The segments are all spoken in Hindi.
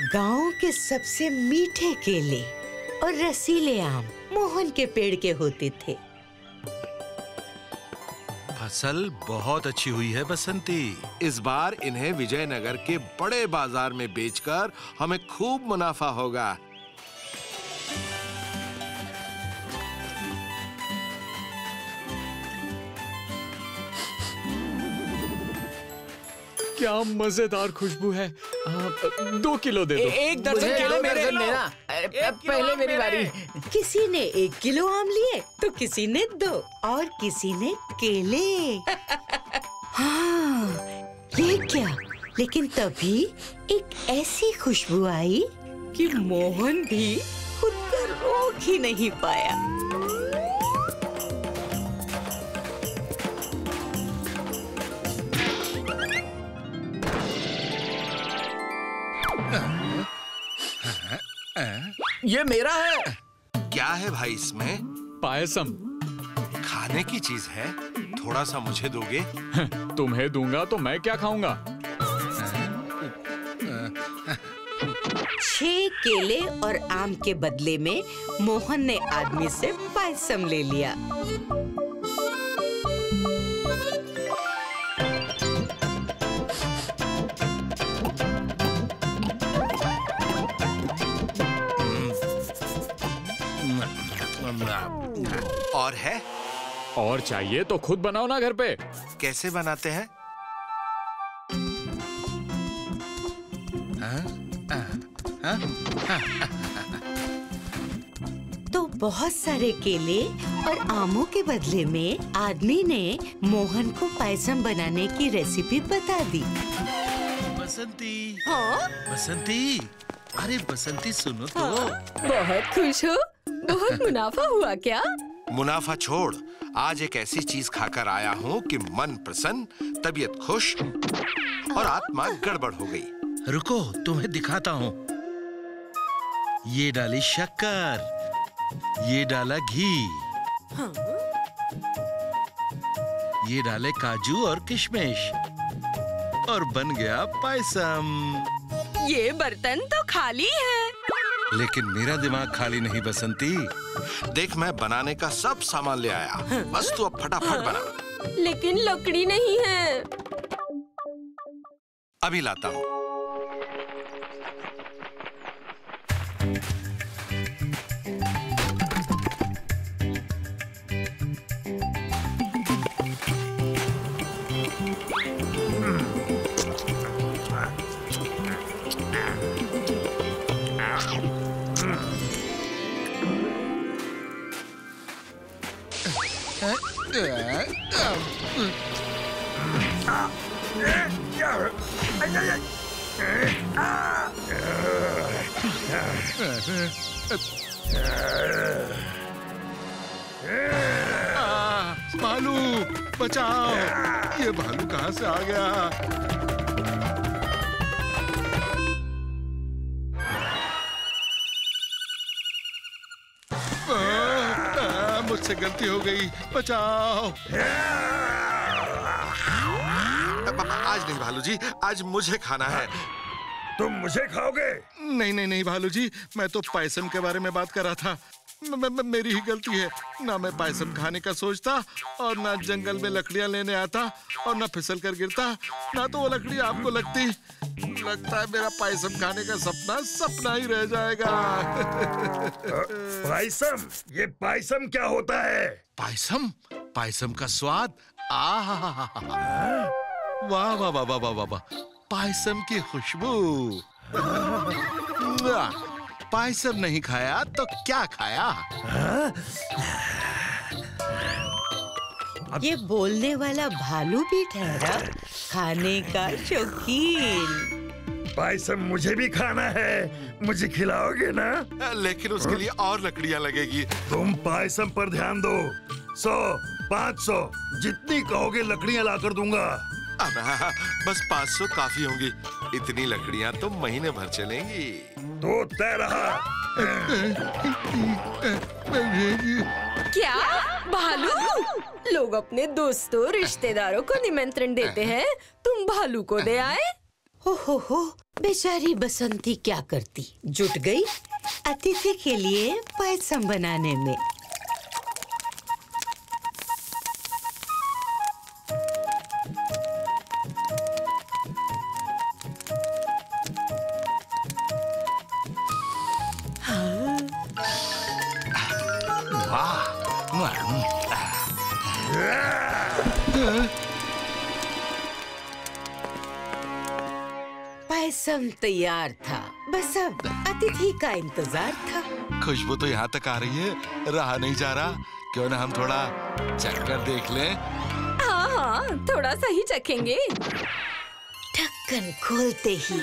गांव के सबसे मीठे केले और रसीले आम मोहन के पेड़ के होते थे। फसल बहुत अच्छी हुई है बसंती। इस बार इन्हें विजयनगर के बड़े बाजार में बेचकर हमें खूब मुनाफा होगा। क्या मजेदार खुशबू है। 2 किलो दे दो। एक दर्जन केले मेरे लेना। पहले मेरी बारी। किसी ने 1 किलो आम लिए तो किसी ने 2 और किसी ने केले। हाँ, ये क्या? लेकिन तभी एक ऐसी खुशबू आई कि मोहन भी खुद को रोक ही नहीं पाया। ये मेरा है। क्या है भाई इसमें? पायसम। खाने की चीज है, थोड़ा सा मुझे दोगे? तुम्हें दूंगा तो मैं क्या खाऊंगा? 6 केले और आम के बदले में मोहन ने आदमी से पायसम ले लिया। और है? और चाहिए तो खुद बनाओ ना घर पे। कैसे बनाते हैं? तो बहुत सारे केले और आमों के बदले में आदमी ने मोहन को पायसम बनाने की रेसिपी बता दी। बसंती। हाँ? बसंती, अरे बसंती सुनो तो। बहुत खुश हो? बहुत मुनाफा हुआ क्या? मुनाफा छोड़, आज एक ऐसी चीज खाकर आया हूँ कि मन प्रसन्न, तबीयत खुश और आत्मा गड़बड़ हो गई। रुको, तुम्हें दिखाता हूँ। ये डाली शक्कर, ये डाला घी, हाँ? ये डाले काजू और किशमिश और बन गया पायसम। ये बर्तन तो खाली है। लेकिन मेरा दिमाग खाली नहीं बसंती। देख, मैं बनाने का सब सामान ले आया। बस तू अब फटाफट बना। लेकिन लकड़ी नहीं है। अभी लाता हूँ। भालू बचाओ! ये भालू कहाँ से आ गया? मुझसे गलती हो गई, बचाओ! आज नहीं भालू जी, आज मुझे खाना है। तुम मुझे खाओगे? नहीं नहीं नहीं भालू जी, मैं तो पायसम के बारे में बात कर रहा था। मेरी ही गलती है। ना मैं पायसम खाने का सोचता और ना जंगल में लकड़ियां लेने आता और ना फिसल कर गिरता, ना तो वो लकड़ी आपको लगती। लगता है मेरा पायसम खाने का सपना सपना ही रह जाएगा। पायसम? ये पायसम क्या होता है? पायसम? पायसम का स्वाद, आहा! वाह वाह वाह वाह वाह वाह! पायसम की खुशबू। पायसम नहीं खाया तो क्या खाया? ये बोलने वाला भालू भी ठहरा खाने का शौकीन। पायसम मुझे भी खाना है, मुझे खिलाओगे ना? लेकिन उसके लिए और लकड़ियां लगेगी। तुम पायसम पर ध्यान दो। 100, 500 जितनी कहोगे लकड़ियां लाकर दूंगा। बस 500 काफी होंगी। इतनी लकड़ियां तो महीने भर चलेंगी। तो तय रहा। क्या भालू? लोग अपने दोस्तों रिश्तेदारों को निमंत्रण देते हैं, तुम भालू को दे आए? हो, बेचारी बसंती क्या करती, जुट गई अतिथि के लिए पायसम बनाने में। पायसम तैयार था, बस अब अतिथि का इंतजार था। खुशबू तो यहाँ तक आ रही है, रहा नहीं जा रहा। क्यों ना हम थोड़ा चखकर देख लें? हाँ, थोड़ा सा ही चखेंगे। ढक्कन खोलते ही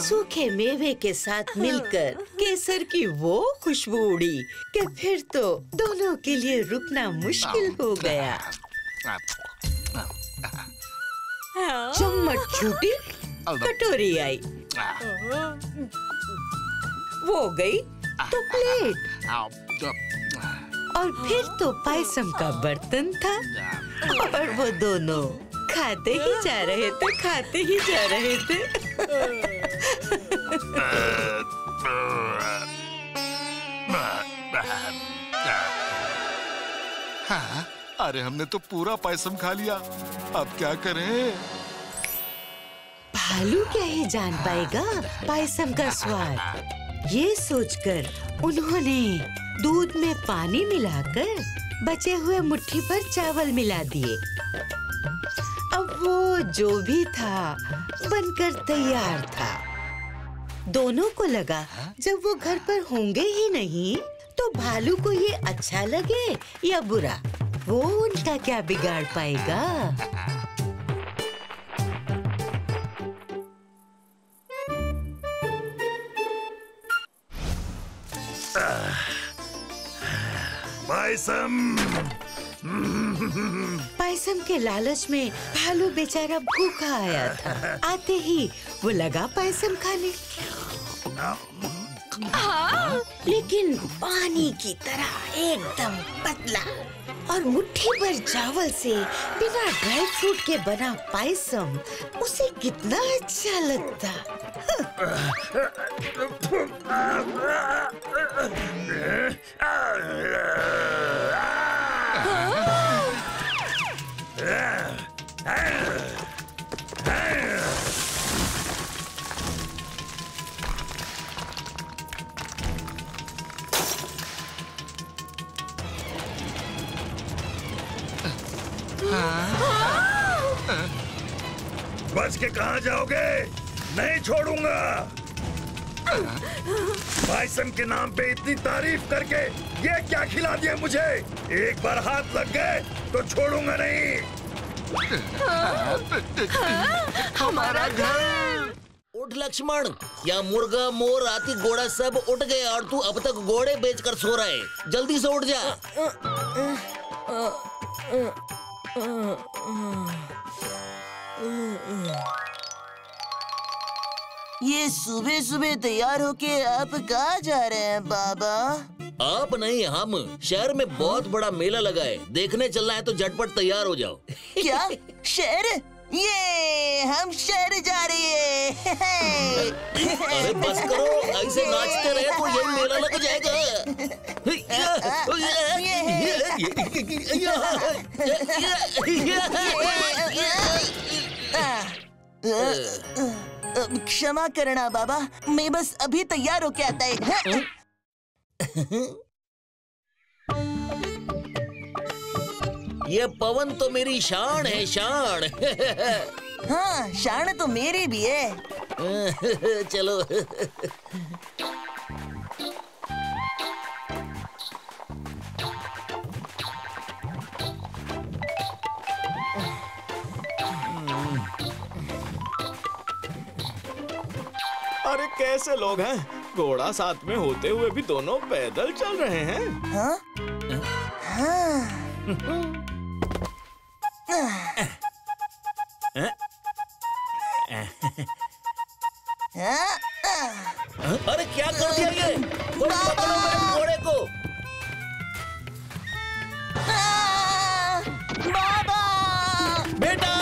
सूखे मेवे के साथ मिलकर केसर की वो खुशबू उड़ी कि फिर तो दोनों के लिए रुकना मुश्किल हो गया। चम्मच छूटी, कटोरी आई, वो गई तो प्लेट, और फिर तो पायसम का बर्तन था, और वो दोनों खाते ही जा रहे थे, खाते ही जा रहे थे। हाँ, अरे हमने तो पूरा पायसम खा लिया, अब क्या करें? भालू क्या ही जान पाएगा पायसम का स्वाद। ये सोचकर उन्होंने दूध में पानी मिलाकर बचे हुए मुट्ठी भर चावल मिला दिए। अब वो जो भी था बनकर तैयार था। दोनों को लगा जब वो घर पर होंगे ही नहीं तो भालू को ये अच्छा लगे या बुरा, वो उनका क्या बिगाड़ पाएगा। पायसम। पायसम के लालच में भालू बेचारा भूखा आया था। आते ही वो लगा पायसम खाने, लेकिन पानी की तरह एकदम पतला, और मुट्ठी भर चावल से बिना ड्राई फ्रूट के बना पायसम उसे कितना अच्छा लगता। बच के कहाँ जाओगे? नहीं छोड़ूंगा। पायसम के नाम पे इतनी तारीफ करके ये क्या खिला दिया मुझे? एक बार हाथ लग गए तो छोड़ूंगा नहीं। हमारा घर। उठ लक्ष्मण, या मुर्गा मोर हाथी घोड़ा सब उठ गए और तू अब तक घोड़े बेचकर सो रहा है। जल्दी से उठ जा। ये सुबह सुबह तैयार होके आप कहाँ जा रहे हैं बाबा? आप नहीं, हम। शहर में बहुत बड़ा मेला लगा है, देखने चलना है तो झटपट तैयार हो जाओ। क्या शहर? ये हम शहर जा रहे हैं। अरे बस करो, ऐसे नाचते रहे तो यही मेला लग जाएगा। क्षमा करना बाबा, मैं बस अभी तैयार होके आता है। ये पवन तो मेरी शान है, शान। हाँ, शान तो मेरी भी है। चलो। अरे कैसे लोग हैं? घोड़ा साथ में होते हुए भी दोनों पैदल चल रहे हैं। हाँ? हाँ। अरे क्या कर दिया ये? पकड़ो मेरे घोड़े को। बाबा! बेटा!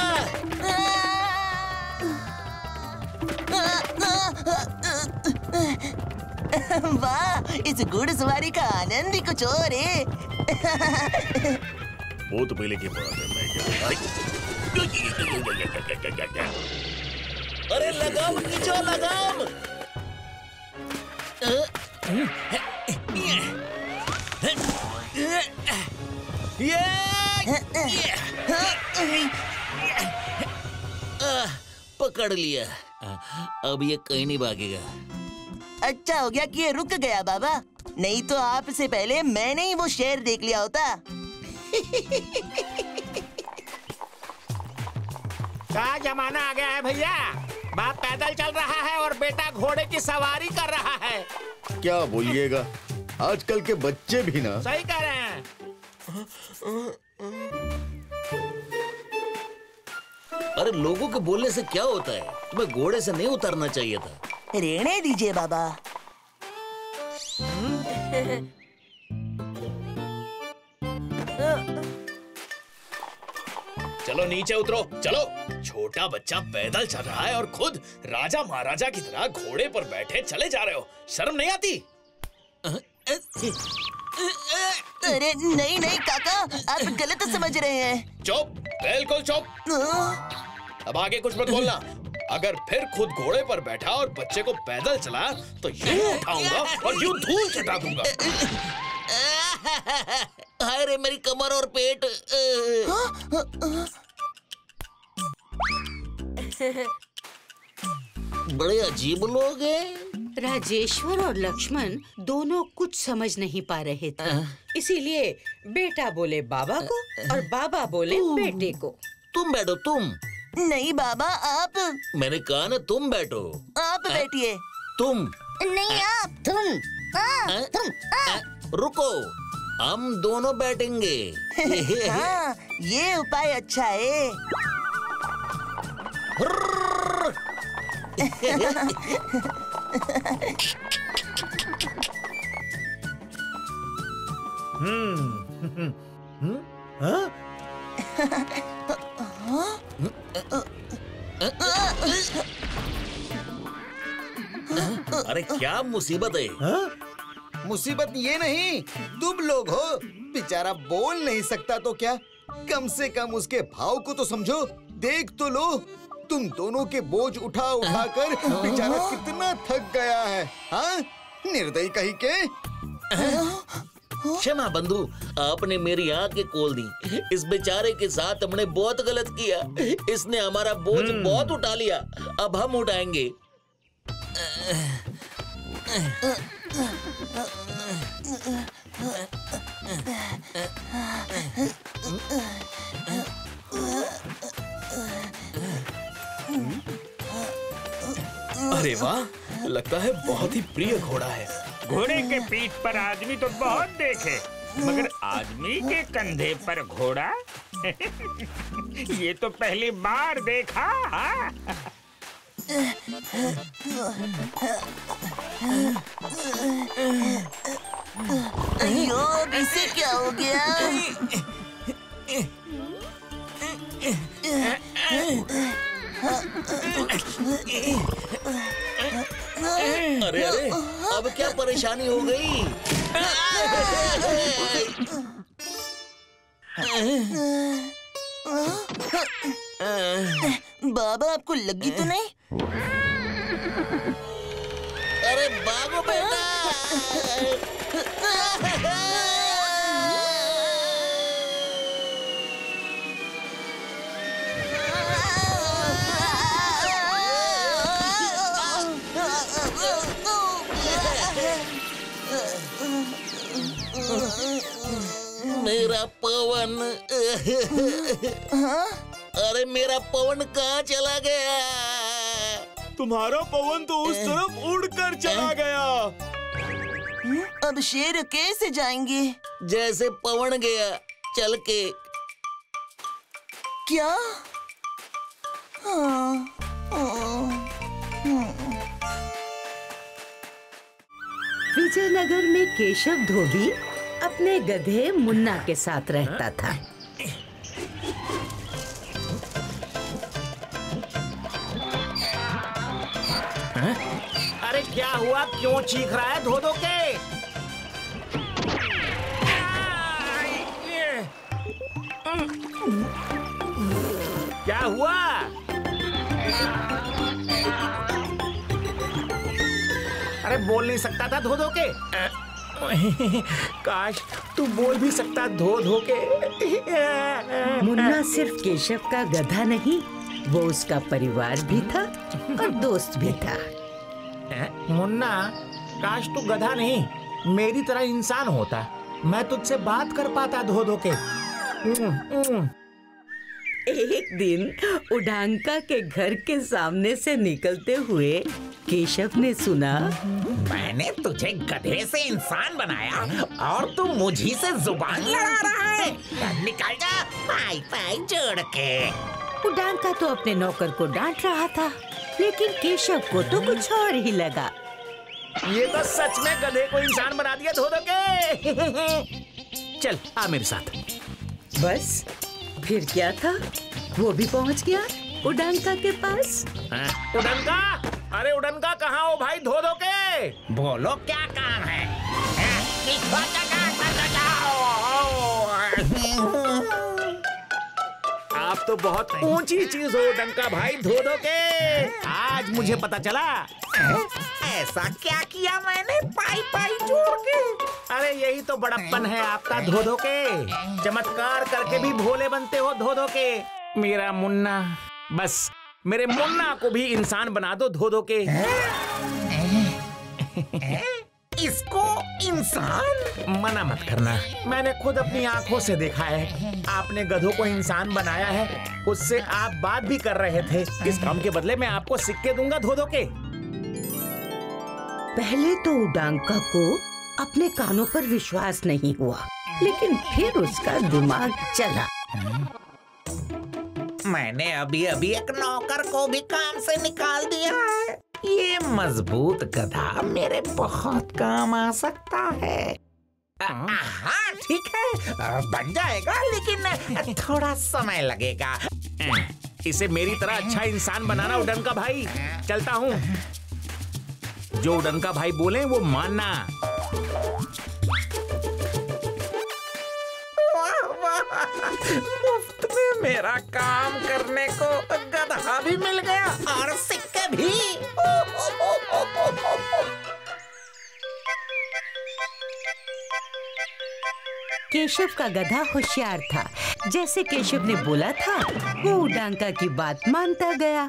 वाह, इस घुड़सवारी का आनंद ही कुछ और है। वो तो पहले की बात है। अरे लगाम खींचो, लगाम। पकड़ लिया। अब ये कहीं नहीं भागेगा। अच्छा हो गया कि ये रुक गया बाबा, नहीं तो आपसे पहले मैंने ही वो शेर देख लिया होता। क्या जमाना आ गया है भैया। बाप पैदल चल रहा है और बेटा घोड़े की सवारी कर रहा है। क्या बोलिएगा, आजकल के बच्चे भी ना। सही कह रहे हैं। अरे लोगों के बोलने से क्या होता है? तुम्हें घोड़े से नहीं उतरना चाहिए था। रहने दीजिए बाबा। चलो नीचे उतरो, चलो। छोटा बच्चा पैदल चल रहा है और खुद राजा महाराजा की तरह घोड़े पर बैठे चले जा रहे हो। शर्म नहीं आती? अरे नहीं नहीं काका, आप गलत समझ रहे हैं। चुप, बिल्कुल चुप। अब आगे कुछ मत बोलना। अगर फिर खुद घोड़े पर बैठा और बच्चे को पैदल चला तो यूं उठाऊंगा और यूं धूल चटा दूंगा। हाय रे मेरी कमर और पेट। बड़े अजीब लोग हैं। राजेश्वर और लक्ष्मण दोनों कुछ समझ नहीं पा रहे थे, इसीलिए बेटा बोले बाबा को और बाबा बोले बेटे को। तुम बैठो, तुम। नहीं बाबा, आप। मैंने कहा ना तुम बैठो। आप बैठिए। तुम नहीं, आप। तुम। तुम। रुको, हम दोनों बैठेंगे। हाँ, ये उपाय अच्छा है। अरे क्या मुसीबत है? मुसीबत ये नहीं, तुम लोग हो। बेचारा बोल नहीं सकता तो क्या, कम से कम उसके भाव को तो समझो। देख तो लो, तुम दोनों के बोझ उठा उठा कर बेचारा कितना थक गया है। हाँ, निर्दयी कहीं के। क्षमा बंधु, आपने मेरी आंखें खोल दी। इस बेचारे के साथ हमने बहुत गलत किया। इसने हमारा बोझ बहुत उठा लिया, अब हम उठाएंगे। अरे वाह, लगता है बहुत ही प्रिय घोड़ा है। घोड़े के पीठ पर आदमी तो बहुत देखे, मगर आदमी के कंधे पर घोड़ा ये तो पहली बार देखा। अयो, अब इसे क्या हो गया? अरे अरे, अब क्या परेशानी हो गई? बाबा, आपको लगी तो नहीं? अरे भागो बेटा। मेरा पवन। अरे मेरा पवन कहाँ चला गया? तुम्हारा पवन तो उस तरफ उड़कर चला गया। अब शेर कैसे जाएंगे? जैसे पवन गया, चल के। क्या? विजयनगर में केशव धोबी अपने गधे मुन्ना के साथ रहता था। अरे क्या हुआ? क्यों चीख रहा है धो धो के? क्या हुआ? अरे बोल नहीं सकता था धो धो के? काश तू बोल भी सकता धो धो के। मुन्ना सिर्फ केशव का गधा नहीं, वो उसका परिवार भी था और दोस्त भी था। मुन्ना, काश तू गधा नहीं मेरी तरह इंसान होता, मैं तुझसे बात कर पाता धो धो के। एक दिन उडांका के घर के सामने से निकलते हुए केशव ने सुना, मैंने तुझे गधे से इंसान बनाया और तू मुझी से जुबान लड़ा रहा है। निकल जा पाई पाई जोड़ के। उडांका तो अपने नौकर को डांट रहा था, लेकिन केशव को तो कुछ और ही लगा। ये तो सच में गधे को इंसान बना दिया धो धो के। चल आ मेरे साथ। बस फिर क्या था, वो भी पहुंच गया उडांका के पास। उडनका, अरे उडनका कहाँ हो भाई धो धो के? बोलो क्या काम है? आप तो बहुत ऊंची चीज हो उडनका भाई धो धो के। आज मुझे पता चला। ऐसा क्या किया मैंने पाई पाई जोड़ के? अरे यही तो बड़प्पन है आपका धो धो के। चमत्कार करके भी भोले बनते हो धो धो के। मेरा मुन्ना, बस मेरे मुन्ना को भी इंसान बना दो धो धो के। इसको इंसान? मना मत करना, मैंने खुद अपनी आंखों से देखा है। आपने गधों को इंसान बनाया है, उससे आप बात भी कर रहे थे। इस काम के बदले मैं आपको सिक्के दूंगा धो धो के। पहले तो उडांका को अपने कानों पर विश्वास नहीं हुआ, लेकिन फिर उसका दिमाग चला। मैंने अभी अभी एक नौकर को भी काम से निकाल दिया है। ये मजबूत गधा मेरे बहुत काम आ सकता है। हाँ ठीक है, बन जाएगा, लेकिन थोड़ा समय लगेगा। इसे मेरी तरह अच्छा इंसान बनाना उडनका भाई। चलता हूँ, जो उडनका भाई बोले वो मानना। मुफ्त में मेरा काम करने को गधा भी मिल गया और सिक्के भी। केशव का गधा होशियार था। जैसे केशव ने बोला था, वो उडांका की बात मानता गया।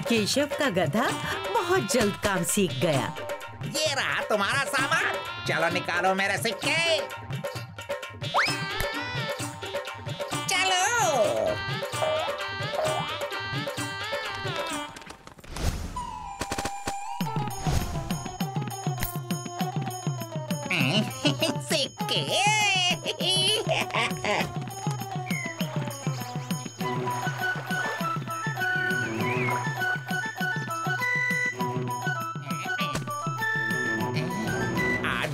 केशव का गधा बहुत जल्द काम सीख गया। ये रहा तुम्हारा सामान, चलो निकालो मेरे सिक्के। चलो। सिक्के।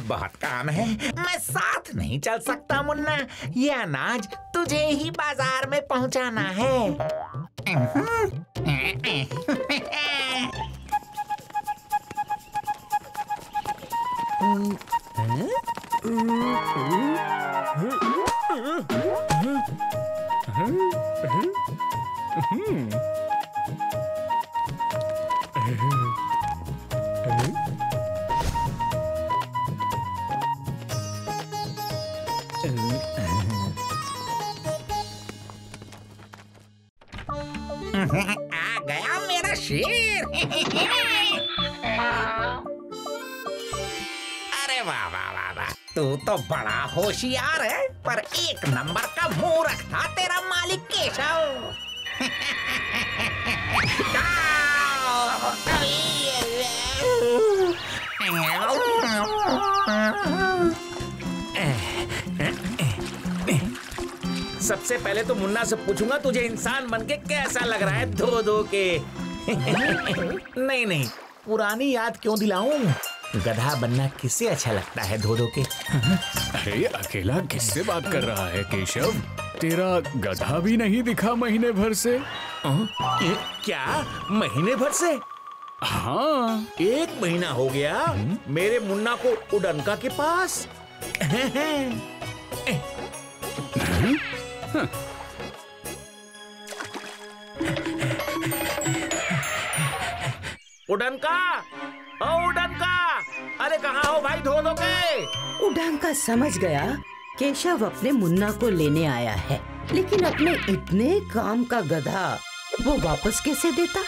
बहुत काम है, मैं साथ नहीं चल सकता मुन्ना। ये अनाज तुझे ही बाजार में पहुंचाना है। आ गया मेरा शेर। अरे वाह वाह वाह वाह, तू तो बड़ा होशियार है, पर एक नंबर का मूर्ख था तेरा मालिक केशव। सबसे पहले तो मुन्ना से पूछूंगा तुझे इंसान बनके कैसा लग रहा है धो धो के। नहीं नहीं, पुरानी याद क्यों दिलाऊं? गधा बनना किसे अच्छा लगता है धो धो के? अरे अकेला किससे बात कर रहा है केशव? तेरा गधा भी नहीं दिखा महीने भर से। क्या महीने भर से? हाँ, 1 महीना हो गया मेरे मुन्ना को उड़नका के पास। उड़नका, ओ उड़नका, अरे कहाँ हो भाई धो धो के? उड़नका समझ गया केशव अपने मुन्ना को लेने आया है, लेकिन अपने इतने काम का गधा वो वापस कैसे देता?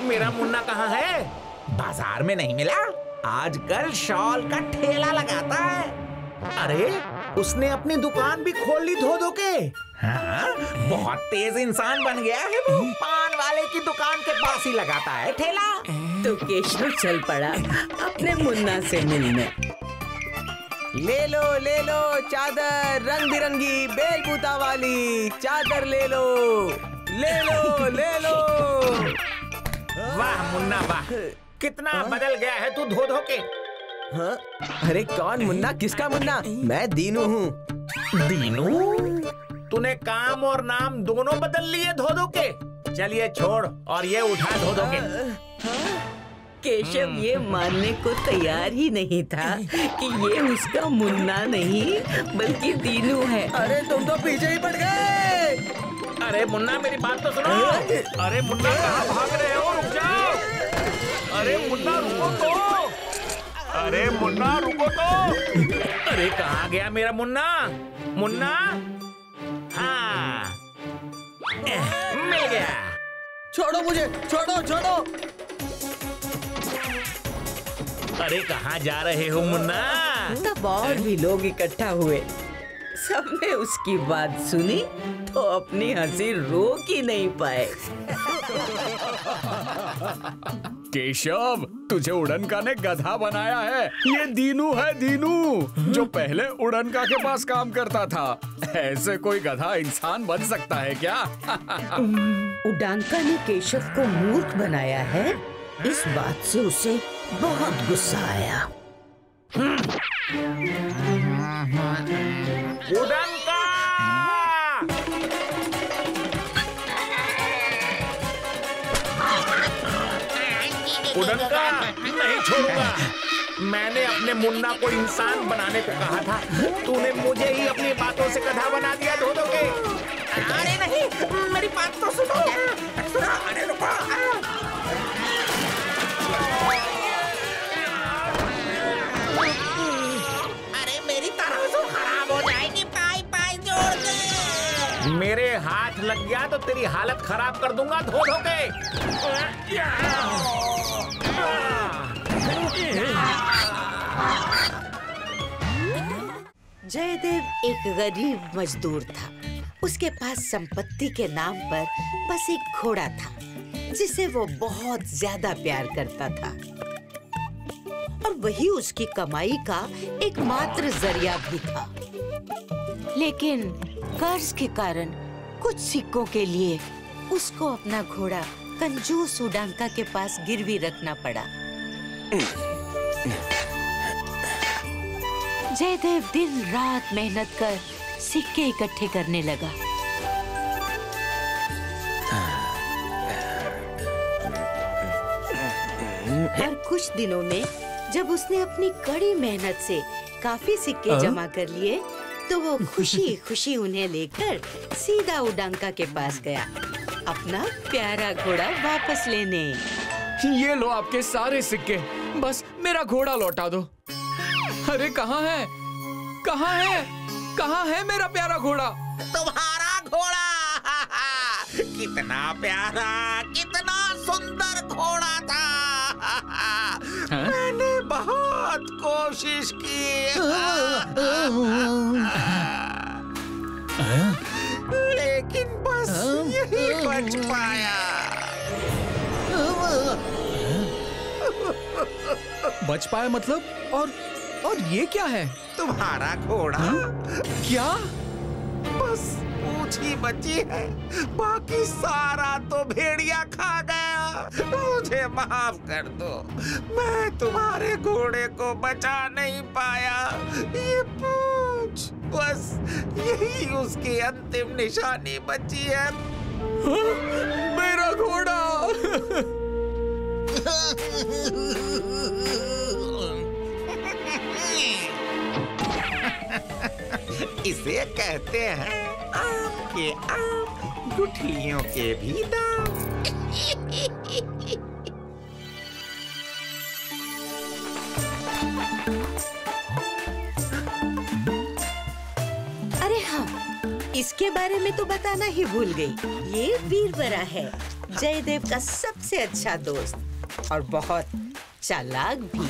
मेरा मुन्ना कहाँ है? बाजार में नहीं मिला? आजकल शॉल का ठेला लगाता है। अरे उसने अपनी दुकान भी खोल ली धो धो के। हाँ, बहुत तेज इंसान बन गया है वो। पान वाले की दुकान के पास ही लगाता है ठेला। तो केशव चल पड़ा अपने मुन्ना से मिलने। ले लो चादर रंग बिरंगी बेलबूता वाली चादर ले लो। वाह मुन्ना वाह, कितना बदल गया है तू धो धो के। हाँ? अरे कौन मुन्ना? किसका मुन्ना? मैं दीनू हूँ। दीनू? तूने काम और नाम दोनों बदल लिए धो धो के। चलिए छोड़ और ये उठा धो धो के। केशव ये मानने को तैयार ही नहीं था कि ये उसका मुन्ना नहीं बल्कि दीनू है। अरे तुम तो पीछे ही पड़ गए। अरे मुन्ना मेरी बात तो सुनो। अरे मुन्ना कहाँ भाग रहे हो? रुक जाओ। अरे मुन्ना रुको तो। अरे मुन्ना रुको तो। अरे कहाँ गया मेरा मुन्ना? मुन्ना? हाँ, मिल गया। छोड़ो मुझे, छोड़ो। अरे कहाँ जा रहे हो मुन्ना? तब और भी लोग इकट्ठा हुए। सबने उसकी बात सुनी तो अपनी हंसी रोक ही नहीं पाए। केशव, तुझे उड़नका ने गधा बनाया है। ये दीनू है, दीनू, जो पहले उड़नका के पास काम करता था। ऐसे कोई गधा इंसान बन सकता है क्या? उड़नका ने केशव को मूर्ख बनाया है। इस बात से उसे बहुत गुस्सा आया। उड़नका! उड़नका नहीं छोड़ूंगा। मैंने अपने मुन्ना को इंसान बनाने को कहा था, तूने मुझे ही अपनी बातों से गधा बना दिया धो धो के। अरे नहीं, मेरी बात तो सुनो। अरे रुको। अरे मेरी तराजू खराब हो जाएगी पाई जोड़ के। मेरे हाथ लग गया तो तेरी हालत खराब कर दूंगा धो धो के। जयदेव एक गरीब मजदूर था। उसके पास संपत्ति के नाम पर बस एक घोड़ा था जिसे वो बहुत ज्यादा प्यार करता था, और वही उसकी कमाई का एकमात्र जरिया भी था। लेकिन कर्ज के कारण कुछ सिक्कों के लिए उसको अपना घोड़ा कंजूस उड़नका के पास गिरवी रखना पड़ा। जयदेव दिन रात मेहनत कर सिक्के इकट्ठे करने लगा। और कुछ दिनों में जब उसने अपनी कड़ी मेहनत से काफी सिक्के जमा कर लिए तो वो खुशी खुशी उन्हें लेकर सीधा उड़नका के पास गया अपना प्यारा घोड़ा वापस लेने। ये लो आपके सारे सिक्के, बस मेरा घोड़ा लौटा दो। अरे कहाँ है? कहाँ है मेरा प्यारा घोड़ा? तुम्हारा घोड़ा? कितना प्यारा, कितना सुंदर घोड़ा था। मैंने बहुत कोशिश की, लेकिन बस यही बच पाया। बच पाया मतलब? और ये क्या है? तुम्हारा घोड़ा। क्या? बस पूछ पूंछ ही बची है, बाकी सारा तो भेड़िया खा गया। मुझे माफ कर दो, मैं तुम्हारे घोड़े को बचा नहीं पाया। ये पूंछ, बस यही उसकी अंतिम निशानी बची है। मेरा घोड़ा! इसे कहते हैं आपके आप गुठलियों के भी दाम। अरे हाँ, इसके बारे में तो बताना ही भूल गई। ये वीरवरा है, जयदेव का सबसे अच्छा दोस्त और बहुत चालाक भी।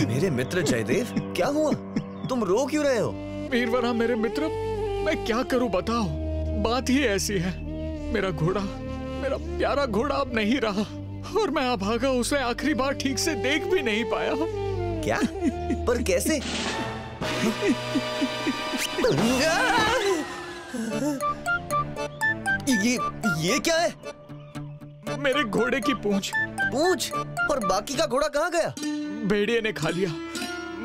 मेरे मित्र जयदेव, क्या हुआ? तुम रो क्यों रहे हो? वीरवरा मेरे मित्र, मैं क्या करूं बताओ। बात ही ऐसी है, मेरा घोड़ा, मेरा प्यारा घोड़ा अब नहीं रहा और मैं अभागा उसे आखिरी बार ठीक से देख भी नहीं पाया। क्या? पर कैसे? ये क्या है? मेरे घोड़े की पूंछ। पूंछ? और बाकी का घोड़ा कहाँ गया? भेड़िए ने खा लिया,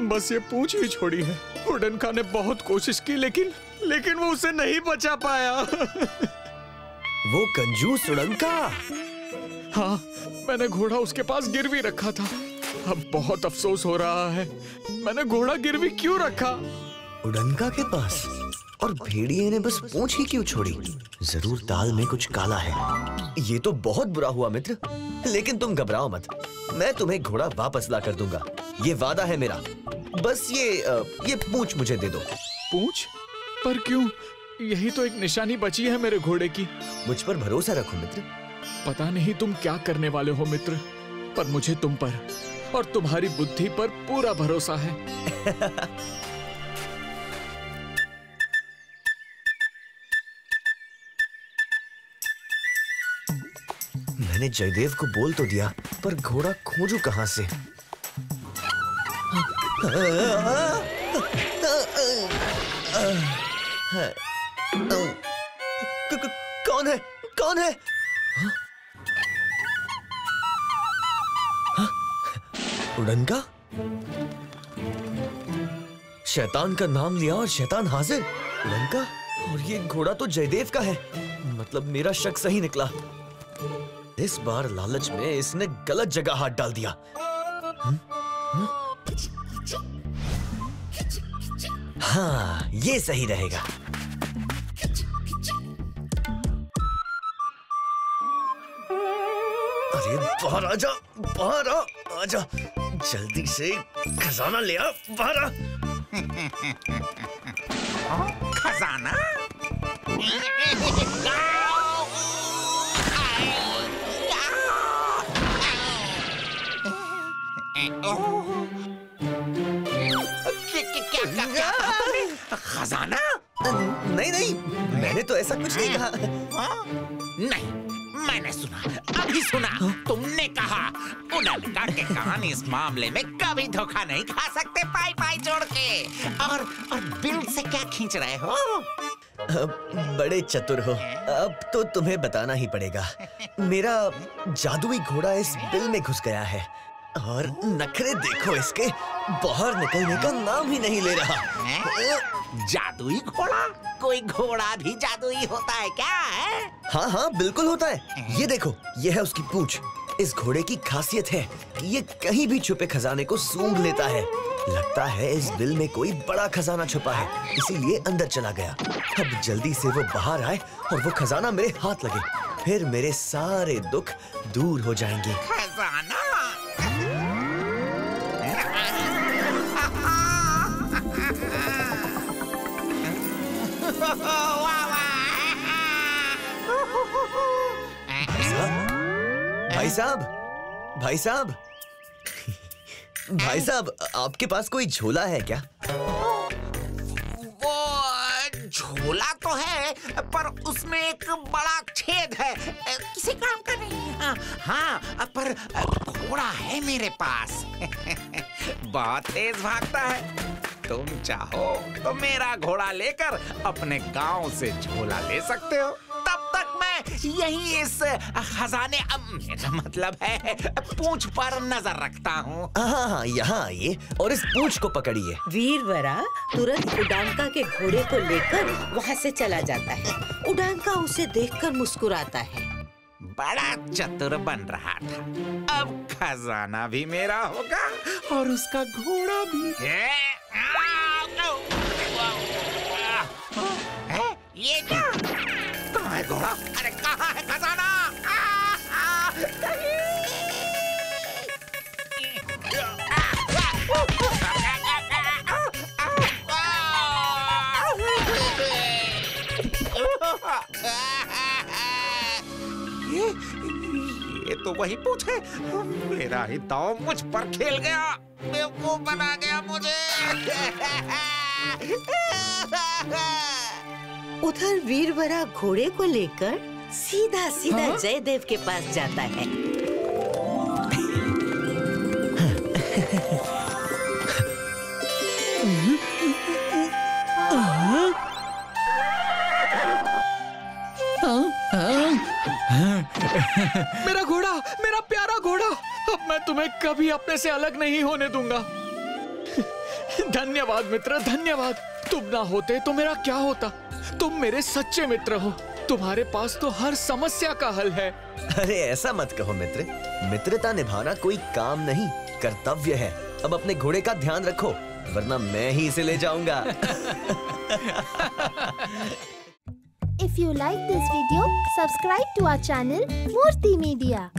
बस ये पूंछ ही छोड़ी है। उड़नका ने बहुत कोशिश की लेकिन वो उसे नहीं बचा पाया। वो कंजूस उड़नका। हाँ, मैंने घोड़ा उसके पास गिरवी रखा था। अब बहुत अफसोस हो रहा है, मैंने घोड़ा गिरवी क्यों रखा? उड़नका के पास? और भेड़िए ने बस पूंछ ही क्यों छोड़ी? जरूर दाल में कुछ काला है। ये तो बहुत बुरा हुआ मित्र, लेकिन तुम घबराओ मत, मैं तुम्हें घोड़ा वापस ला कर दूंगा। ये वादा है मेरा। बस ये पूंछ मुझे दे दो। पूंछ? पर क्यों? यही तो एक निशानी बची है मेरे घोड़े की। मुझ पर भरोसा रखो मित्र। पता नहीं तुम क्या करने वाले हो मित्र, पर मुझे तुम पर और तुम्हारी बुद्धि पर पूरा भरोसा है। मैंने जयदेव को बोल तो दिया, पर घोड़ा खोजूं कहां से? कौन है? कौन है? उड़नका? शैतान का नाम लिया और शैतान हाजिर। उड़नका? और ये घोड़ा तो जयदेव का है, मतलब मेरा शक सही निकला। इस बार लालच में इसने गलत जगह हाथ डाल दिया। हाँ, ये सही रहेगा। अरे बाहर आजा, बाहर आजा, जल्दी से खजाना ले आ, बाहर आ। खजाना? खजाना? नहीं नहीं, मैंने तो ऐसा कुछ नहीं कहा। नहीं, मैंने सुना, अभी सुना। तुमने कहा उड़नका के कान इस मामले में कभी धोखा नहीं खा सकते, पाई पाई जोड़ के। और बिल से क्या खींच रहे हो? बड़े चतुर हो, अब तो तुम्हें बताना ही पड़ेगा। मेरा जादुई घोड़ा इस बिल में घुस गया है और नखरे देखो इसके, बाहर निकलने का नाम ही नहीं ले रहा। जादुई घोड़ा? कोई घोड़ा भी जादुई होता है क्या? है? हाँ हाँ, बिल्कुल होता है। ये देखो, ये है उसकी पूंछ। इस घोड़े की खासियत है, ये कहीं भी छुपे खजाने को सूंघ लेता है। लगता है इस बिल में कोई बड़ा खजाना छुपा है, इसीलिए अंदर चला गया। अब जल्दी से वो बाहर आए और वो खजाना मेरे हाथ लगे, फिर मेरे सारे दुख दूर हो जाएंगे। खजाना? भाई साहब, भाई साहब, भाई साहब, आपके पास कोई झोला है क्या? वो झोला तो है, है, पर उसमें एक बड़ा छेद है, किसी काम का नहीं है। हाँ, पर घोड़ा है मेरे पास। बहुत तेज भागता है। तुम चाहो तो मेरा घोड़ा लेकर अपने गांव से झोला ले सकते हो। तब तक मैं यही इस खजाने, मेरा मतलब है पूंछ पर नजर रखता हूँ। हाँ, यहाँ आइए और इस पूंछ को पकड़िए। वीरवरा तुरंत उडांका के घोड़े को लेकर वहाँ से चला जाता है। उडांका उसे देखकर मुस्कुराता है। बड़ा चतुर बन रहा था। अब खजाना भी मेरा होगा और उसका घोड़ा भी। ये क्या? कहाँ है घोड़ा? अरे कहाँ है खजाना? ये तो वही पूछे। मेरा ही दांव मुझ पर खेल गया, बेवकूफ बना गया मुझे। उधर वीरवरा घोड़े को लेकर सीधा सीधा जयदेव के पास जाता है। मेरा घोड़ा, मेरा प्यारा घोड़ा, अब मैं तुम्हें कभी अपने से अलग नहीं होने दूंगा। धन्यवाद मित्र, धन्यवाद। तुम ना होते तो मेरा क्या होता। तुम मेरे सच्चे मित्र हो। तुम्हारे पास तो हर समस्या का हल है। अरे ऐसा मत कहो मित्र, मित्रता निभाना कोई काम नहीं, कर्तव्य है। अब अपने घोड़े का ध्यान रखो, वरना मैं ही इसे ले जाऊंगा। If you like this video, subscribe to our channel Murthy Media.